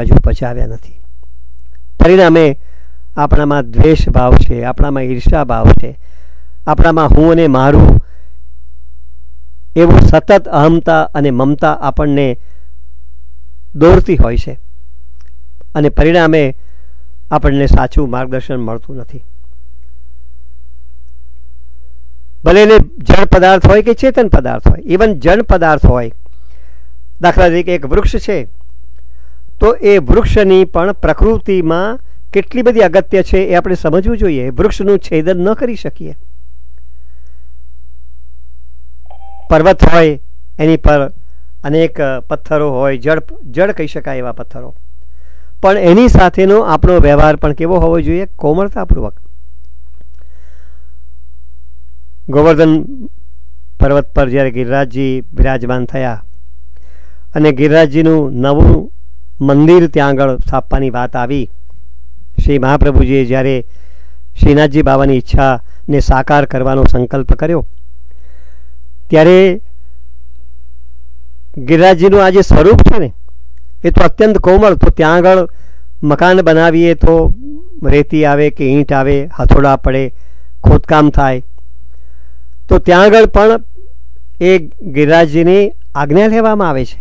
હજુ પચાવ્યા નથી. પરિણામે આપણામાં દ્વેષ ભાવ છે, આપણામાં ઈર્ષા ભાવ છે, આપણામાં હું અને મારું એવું સતત અહમતા અને મમતા આપણને દોરતી હોય છે અને પરિણામે આપણને સાચું માર્ગદર્શન મળતું નથી. ભલે એને જળ પદાર્થ હોય કે ચેતન પદાર્થ હોય, ઇવન જળ પદાર્થ હોય, દાખલા તરીકે એક વૃક્ષ છે તો એ વૃક્ષની પણ પ્રકૃતિમાં કેટલી બધી અગત્ય છે એ આપણે સમજવું જોઈએ. વૃક્ષનું છેદન ન કરી શકીએ. પર્વત હોય એની પર અનેક પથ્થરો હોય, જળ કહી શકાય એવા પથ્થરો, પણ એની સાથેનો આપણો વ્યવહાર પણ કેવો હોવો જોઈએ? કોમળતાપૂર્વક. ગોવર્ધન પર્વત પર જ્યારે ગિરિરાજજી બિરાજમાન થયા અને ગિરિરાજજીનું નવું મંદિર ત્યાં આગળ સ્થાપવાની વાત આવી, શ્રી મહાપ્રભુજીએ જ્યારે શ્રીનાથજી બાવાની ઈચ્છાને સાકાર કરવાનો સંકલ્પ કર્યો ત્યારે ગિરિરાજજીનું આ જે સ્વરૂપ છે ને એ તો અત્યંત કોમળ. તો ત્યાં આગળ મકાન બનાવીએ તો રેતી આવે કે ઈંટ આવે, હથોડા પડે, ખોદકામ થાય, તો ત્યાં આગળ પણ એ ગિરિરાજજીની આજ્ઞા લેવામાં આવે છે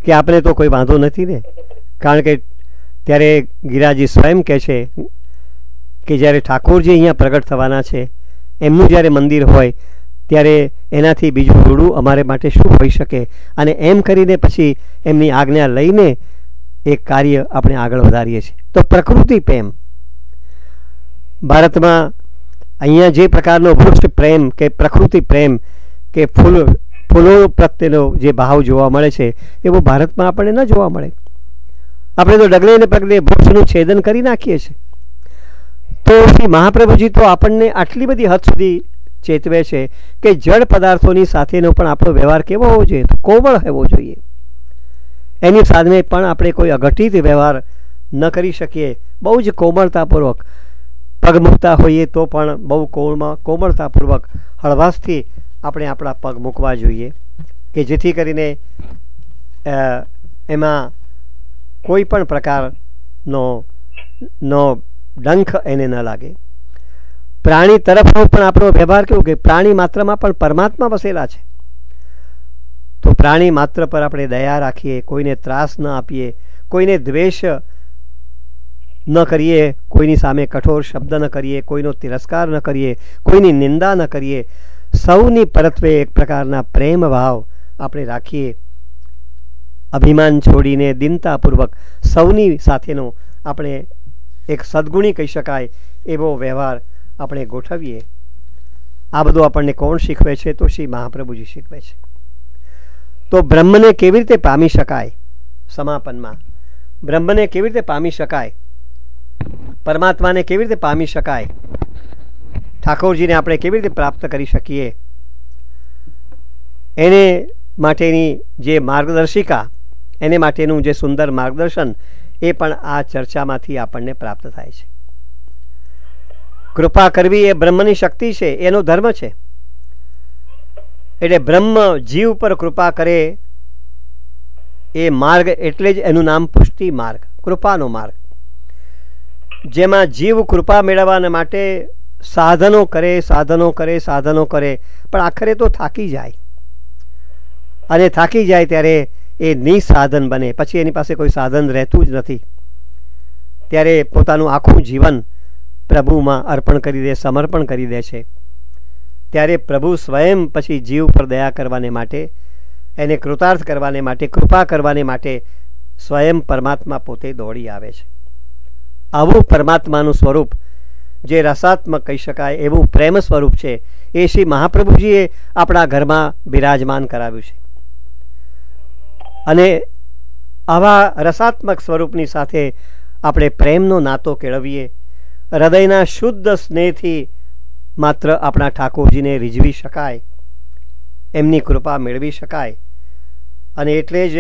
કે આપણે તો કોઈ વાંધો નથી ને. કારણ કે ત્યારે ગિરિરાજજી સ્વયં કહે છે કે જ્યારે ઠાકોરજી અહીંયા પ્રગટ થવાના છે, એમનું જ્યારે મંદિર હોય ત્યારે એનાથી બીજું રૂડું અમારે માટે શું હોઈ શકે, અને એમ કરીને પછી એમની આજ્ઞા લઈને એક કાર્ય આપણે આગળ વધારીએ છીએ. તો પ્રકૃતિ પ્રેમ ભારતમાં અહીંયા જે પ્રકારનો વૃક્ષ પ્રેમ કે પ્રકૃતિ પ્રેમ કે ફૂલો પ્રત્યેનો જે ભાવ જોવા મળે છે એવો ભારતમાં આપણને ન જોવા મળે. આપણે તો ડગલે ને પગલે વૃક્ષનું છેદન કરી નાખીએ છીએ. તો શ્રી મહાપ્રભુજી તો આપણને આટલી બધી હદ સુધી ચેતવે છે કે જળ પદાર્થોની સાથેનો પણ આપણો વ્યવહાર કેવો હોવો જોઈએ? કોમળ હોવો જોઈએ. એની સામે પણ આપણે કોઈ અઘટિત વ્યવહાર ન કરી શકીએ. બહુ જ કોમળતાપૂર્વક પગ મૂકતા હોઈએ તો પણ બહુ કોમળતાપૂર્વક હળવાશથી આપણે આપણા પગ મૂકવા જોઈએ કે જેથી કરીને એમાં કોઈ પણ પ્રકારનો ડંખ એને ન લાગે. પ્રાણી તરફનો પણ આપણો વ્યવહાર કેવો કે પ્રાણી માત્રમાં પણ પરમાત્મા વસેલા છે, તો પ્રાણી માત્ર પર આપણે દયા રાખીએ, કોઈને ત્રાસ ન આપીએ, કોઈને દ્વેષ ન કરીએ, કોઈની સામે કઠોર શબ્દ ન કરીએ, કોઈનો તિરસ્કાર ન કરીએ, કોઈની નિંદા ન કરીએ, સૌની પરત્વે એક પ્રકારના પ્રેમ ભાવ આપણે રાખીએ. અભિમાન છોડીને દીનતાપૂર્વક સૌની સાથેનો આપણે એક સદગુણી કહી શકાય એવો વ્યવહાર આપણે ગોઠવીએ. આ બધું આપણને કોણ શીખવે છે? તો શ્રી મહાપ્રભુજી શીખવે છે. તો બ્રહ્મને કેવી રીતે પામી શકાય? સમાપનમાં બ્રહ્મને કેવી રીતે પામી શકાય? પરમાત્માને કેવી રીતે પામી શકાય? ઠાકોરજીને આપણે કેવી રીતે પ્રાપ્ત કરી શકીએ? એને માટેની જે માર્ગદર્શિકા, એને માટેનું જે સુંદર માર્ગદર્શન, એ પણ આ ચર્ચામાંથી આપણને પ્રાપ્ત થાય છે. કૃપા કરવી એ બ્રહ્મની શક્તિ છે, એનો ધર્મ છે. એટલે બ્રહ્મ જીવ પર કૃપા કરે એ માર્ગ, એટલે જ એનું નામ પુષ્ટિ માર્ગ, કૃપાનો માર્ગ. જેમાં જીવ કૃપા મેળવવાના માટે સાધનો કરે, પણ આખરે તો થાકી જાય, અને થાકી જાય ત્યારે એ નિસાધન બને. પછી એની પાસે કોઈ સાધન રહેતું જ નથી. ત્યારે પોતાનું આખું જીવન પ્રભુમાં અર્પણ કરી દે, સમર્પણ કરી દે છે. ત્યારે પ્રભુ સ્વયં પછી જીવ પર દયા કરવાને માટે, એને કૃતાર્થ કરવાને માટે, કૃપા કરવાને માટે સ્વયં પરમાત્મા પોતે દોડી આવે છે. આવું પરમાત્માનું સ્વરૂપ જે રસાત્મક કહી શકાય એવું પ્રેમ સ્વરૂપ છે, એ શ્રી મહાપ્રભુજીએ આપણા ઘરમાં બિરાજમાન કરાવ્યું છે. અને આવા રસાત્મક સ્વરૂપની સાથે આપણે પ્રેમનો નાતો કેળવીએ. હૃદયના શુદ્ધ સ્નેહથી માત્ર આપણા ઠાકોરજીને રીઝવી શકાય, એમની કૃપા મેળવી શકાય. અને એટલે જ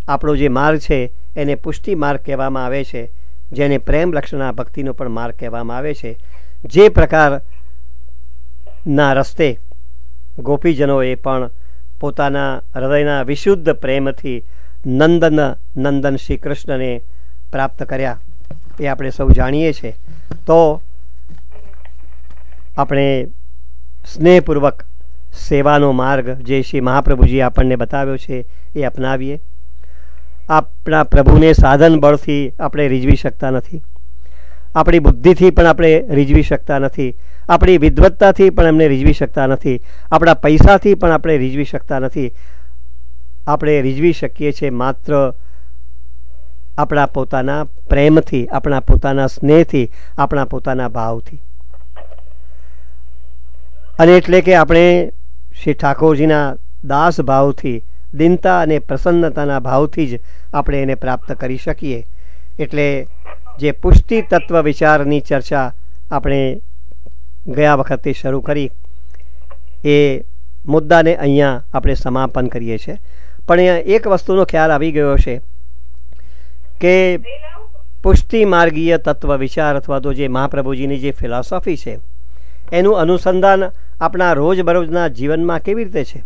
આપણો જે માર્ગ છે એને પુષ્ટિ માર્ગ કહેવામાં આવે છે, જેને પ્રેમ લક્ષણા ભક્તિનો પણ માર્ગ કહેવામાં આવે છે. જે પ્રકારના રસ્તે ગોપીજનોએ પણ પોતાના હૃદયના વિશુદ્ધ પ્રેમથી નંદન શ્રી કૃષ્ણને પ્રાપ્ત કર્યા એ આપણે સૌ જાણીએ છીએ. તો આપણે સ્નેહપૂર્વક સેવાનો માર્ગ જે શ્રી મહાપ્રભુજીએ આપણને બતાવ્યો છે એ અપનાવીએ. આપણા પ્રભુને સાધન બળથી આપણે રીઝવી શકતા નથી, આપણી બુદ્ધિથી પણ આપણે રીઝવી શકતા નથી, આપણી વિદ્વત્તાથી પણ એમને રીઝવી શકતા નથી, આપણા પૈસાથી પણ આપણે રીઝવી શકતા નથી. આપણે રીઝવી શકીએ છીએ માત્ર આપણા પોતાના પ્રેમથી, આપણા પોતાના સ્નેહથી, આપણા પોતાના ભાવથી. અને એટલે કે આપણે શ્રી ઠાકોરજીના દાસ ભાવથી, દીનતા અને પ્રસન્નતાના ભાવથી જ આપણે એને પ્રાપ્ત કરી શકીએ. એટલે જે પુષ્ટિ તત્વ વિચારની ચર્ચા આપણે ગયા વખતે શરૂ કરી એ મુદ્દાને અહીંયા આપણે સમાપન કરીએ છીએ. પણ અહીંયા એક વસ્તુનો ખ્યાલ આવી ગયો છે કે પુષ્ટિ માર્ગીય તત્વ વિચાર અથવા તો જે મહાપ્રભુજીની જે ફિલોસોફી છે એનું અનુસંધાન આપણા રોજબરોજના જીવનમાં કેવી રીતે છે?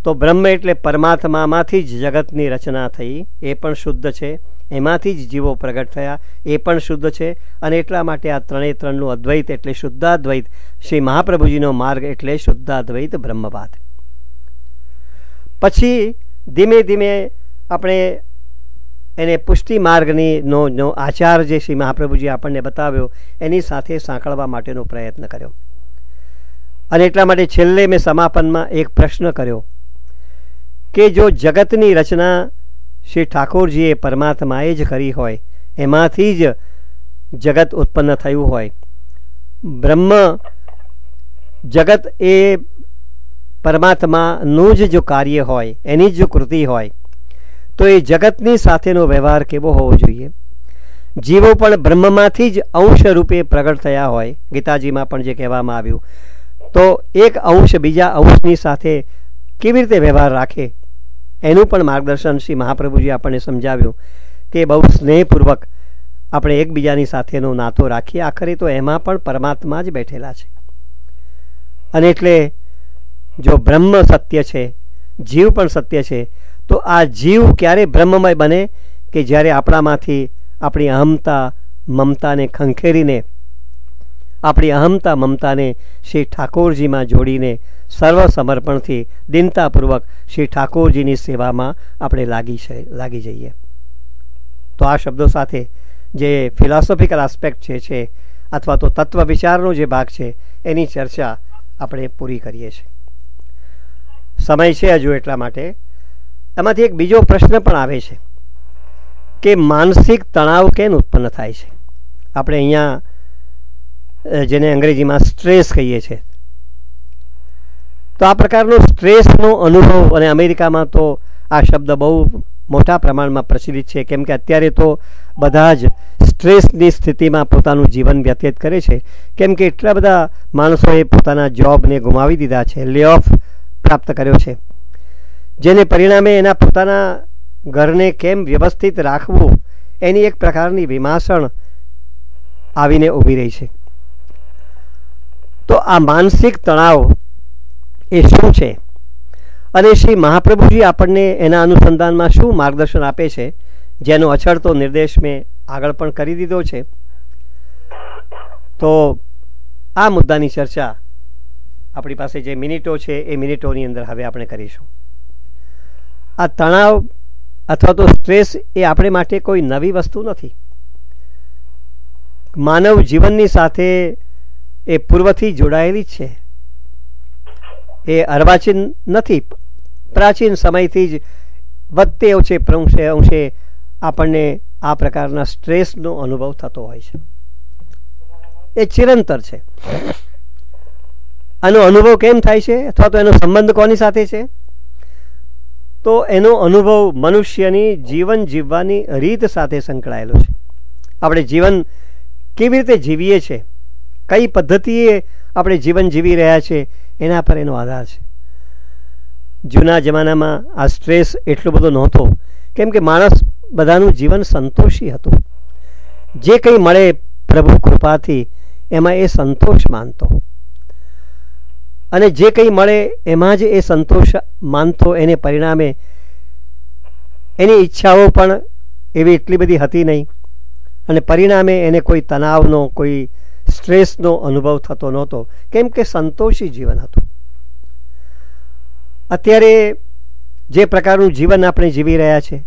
તો બ્રહ્મ એટલે પરમાત્મામાંથી જ જગતની રચના થઈ, એ પણ શુદ્ધ છે. એમાંથી જ જીવો પ્રગટ થયા, એ પણ શુદ્ધ છે. અને એટલા માટે આ ત્રણે ત્રણનું અદ્વૈત એટલે શુદ્ધાદ્વૈત, શ્રી મહાપ્રભુજીનો માર્ગ એટલે શુદ્ધાદ્વૈત બ્રહ્મવાદ. પછી ધીમે ધીમે આપણે એને પુષ્ટિ માર્ગની નો આચાર જે શ્રી મહાપ્રભુજી આપણને બતાવ્યો એની સાથે સાંકળવા માટેનો પ્રયત્ન કર્યો. અને એટલા માટે છેલ્લે મેં સમાપનમાં એક પ્રશ્ન કર્યો કે જો જગતની રચના શ્રી ઠાકોરજીએ પરમાત્માએ જ કરી હોય, એમાંથી જ જગત ઉત્પન્ન થયું હોય, બ્રહ્મ જગત એ પરમાત્માનું જ જો કાર્ય હોય, એની જ જો કૃતિ હોય, તો એ જગતની સાથેનો વ્યવહાર કેવો હોવો જોઈએ? જીવો પણ બ્રહ્મમાંથી જ અંશ રૂપે પ્રગટ થયા હોય, ગીતાજીમાં પણ જે કહેવામાં આવ્યું, તો એક અંશ બીજા અંશની સાથે કેવી રીતે વ્યવહાર રાખે એનું પણ માર્ગદર્શન શ્રી મહાપ્રભુજી આપણને સમજાવ્યું કે બહુ સ્નેહપૂર્વક આપણે એકબીજાની સાથેનો નાતો રાખીએ. આખરે તો એમાં પણ પરમાત્મા જ બેઠેલા છે. અને એટલે જો બ્રહ્મ સત્ય છે, જીવ પણ સત્ય છે, તો આ જીવ ક્યારે બ્રહ્મમય બને કે જ્યારે આપણામાંથી આપણી અહમતા મમતાને ખંખેરીને, આપણી અહમતા મમતાને શ્રી ઠાકોરજીમાં જોડીને સર્વ સમર્પણથી દીનતાપૂર્વક શ્રી ઠાકોરજીની સેવામાં આપણે લાગી જઈએ. તો આ શબ્દો સાથે જે ફિલોસોફિકલ આસ્પેક્ટ છે અથવા તો તત્વ વિચારનો જે ભાગ છે એની ચર્ચા આપણે પૂરી કરીએ છીએ. સમય છે હજુ, એટલા માટે એમાંથી એક બીજો પ્રશ્ન પણ આવે છે કે માનસિક તણાવ કેમ ઉત્પન્ન થાય છે? આપણે અહીંયા જેને અંગ્રેજીમાં સ્ટ્રેસ કહીએ છીએ, તો આ પ્રકારનો સ્ટ્રેસનો અનુભવ, અને અમેરિકામાં તો આ શબ્દ બહુ મોટા પ્રમાણમાં પ્રચલિત છે, કેમ કે અત્યારે તો બધા જ સ્ટ્રેસની સ્થિતિમાં પોતાનું જીવન વ્યતીત કરે છે, કેમ કે એટલા બધા માણસોએ પોતાના જોબને ગુમાવી દીધા છે, લે ઓફ પ્રાપ્ત કર્યો છે, જેને પરિણામે એના પોતાના ઘરને કેમ વ્યવસ્થિત રાખવું એની એક પ્રકારની વિમાસણ આવીને ઊભી રહી છે. તો આ માનસિક તણાવ એ શું છે? અને શ્રી મહાપ્રભુજી આપણને એના અનુસંધાનમાં શું માર્ગદર્શન આપે છે, જેનો અછડતો નિર્દેશ મેં આગળ પણ કરી દીધો છે. તો આ મુદ્દાની ચર્ચા આપણી પાસે જે મિનિટો છે એ મિનિટોની અંદર હવે આપણે કરીશું. આ તણાવ અથવા તો સ્ટ્રેસ એ આપણે માટે કોઈ નવી વસ્તુ નથી. માનવ જીવનની સાથે એ પૂર્વથી જોડાયેલી જ છે. એ અર્વાચીન નથી. પ્રાચીન સમયથી જ વધતે અંશે આપણને આ પ્રકારના સ્ટ્રેસનો અનુભવ થતો હોય છે. એ ચિરંતર છે. આનો અનુભવ કેમ થાય છે અથવા તો એનો સંબંધ કોની સાથે છે? તો એનો અનુભવ મનુષ્યની જીવન જીવવાની રીત સાથે સંકળાયેલો છે. આપણે જીવન કેવી રીતે જીવીએ છીએ, કઈ પદ્ધતિએ આપણે જીવન જીવી રહ્યા છીએ, એના પર એનો આધાર છે. જૂના જમાનામાં આ સ્ટ્રેસ એટલો બધો નહોતો, કેમ કે માણસ બધાનું જીવન સંતોષી હતું. જે કંઈ મળે પ્રભુ કૃપાથી એમાં એ સંતોષ માનતો, અને જે કંઈ મળે એમાં જ એ સંતોષ માનતો. એને પરિણામે એની ઈચ્છાઓ પણ એવી એટલી બધી હતી નહીં, અને પરિણામે એને કોઈ તણાવનો, કોઈ સ્ટ્રેસનો અનુભવ થતો નહોતો, કેમ કે સંતોષી જીવન હતું. અત્યારે જે પ્રકારનું જીવન આપણે જીવી રહ્યા છે